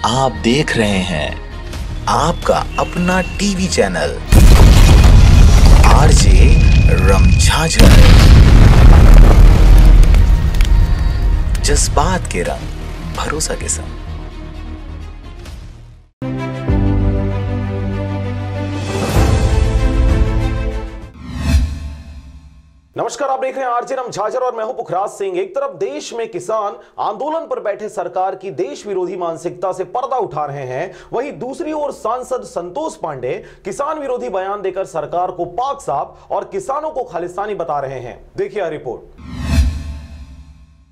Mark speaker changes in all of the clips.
Speaker 1: आप देख रहे हैं आपका अपना टीवी चैनल आरजे रमझाझर, जज्बात के रंग भरोसा के संग।
Speaker 2: नमस्कार, आप देख रहे हैं आरजे रमझाझर और मैं हूं पुखराज सिंह। एक तरफ देश में किसान आंदोलन पर बैठे सरकार की देश विरोधी मानसिकता से पर्दा उठा रहे हैं, वहीं दूसरी ओर सांसद संतोष पांडे किसान विरोधी बयान देकर सरकार को पाक साफ और किसानों को खालिस्तानी बता रहे हैं। देखिए रिपोर्ट।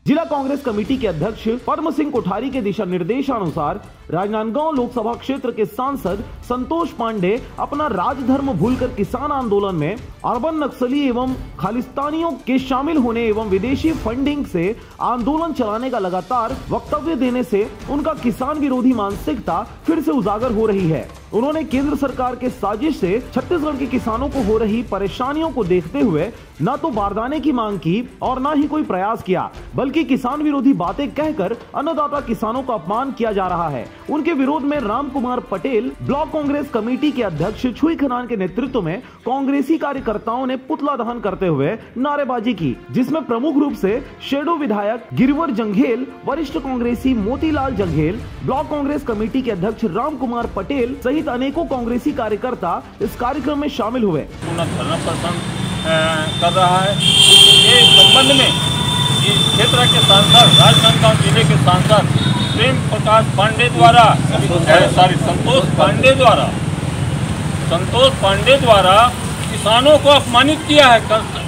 Speaker 3: जिला कांग्रेस कमेटी के अध्यक्ष पद्म सिंह कोठारी के दिशा निर्देशानुसार राजनांदगांव लोकसभा क्षेत्र के सांसद संतोष पांडे अपना राजधर्म भूलकर किसान आंदोलन में अर्बन नक्सली एवं खालिस्तानियों के शामिल होने एवं विदेशी फंडिंग से आंदोलन चलाने का लगातार वक्तव्य देने से उनका किसान विरोधी मानसिकता फिर से उजागर हो रही है। उन्होंने केंद्र सरकार के साजिश से छत्तीसगढ़ के किसानों को हो रही परेशानियों को देखते हुए न तो बारदाने की मांग की और न ही कोई प्रयास किया, बल्कि किसान विरोधी बातें कहकर अन्नदाता किसानों का अपमान किया जा रहा है। उनके विरोध में राम कुमार पटेल ब्लॉक कांग्रेस कमेटी के अध्यक्ष छुई खनान के नेतृत्व में कांग्रेसी कार्यकर्ताओं ने पुतला दहन करते हुए नारेबाजी की, जिसमें प्रमुख रूप से शेडो विधायक गिरवर जंघेल, वरिष्ठ कांग्रेसी मोतीलाल जंघेल, ब्लॉक कांग्रेस कमेटी के अध्यक्ष राम कुमार पटेल सहित अनेकों कांग्रेसी कार्यकर्ता इस कार्यक्रम में शामिल हुए।
Speaker 4: कर रहा है ये संबंध में क्षेत्र के सांसद राजनांदगांव जिले के सांसद प्रेम प्रकाश पांडे द्वारा संतोष पांडे द्वारा किसानों को अपमानित किया है।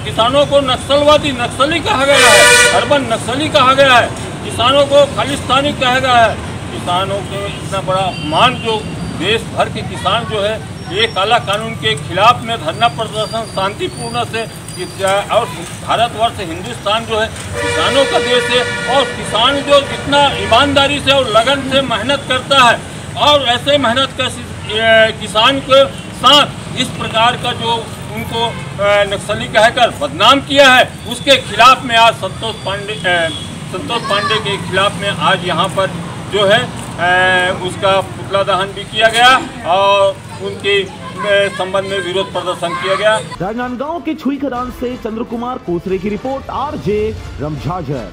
Speaker 4: किसानों को नक्सली कहा गया है, अर्बन नक्सली कहा गया है, किसानों को खालिस्तानी कहा गया है। किसानों के इतना बड़ा अपमान जो देश भर के किसान जो है ये काला कानून के खिलाफ में धरना प्रदर्शन शांतिपूर्ण से, और भारतवर्ष हिंदुस्तान जो है किसानों का देश है और किसान जो जितना ईमानदारी से और लगन से मेहनत करता है और ऐसे मेहनत का किसान के साथ इस प्रकार का जो उनको नक्सली कहकर बदनाम किया है, उसके खिलाफ में आज संतोष पांडे के खिलाफ में आज यहाँ पर जो है उसका पुतला दहन भी किया गया और उनके संबंध में विरोध प्रदर्शन किया गया।
Speaker 3: राजनांदगांव के छुई खदान से चंद्र कुमार कोसरे की रिपोर्ट, आरजे रमझाझर।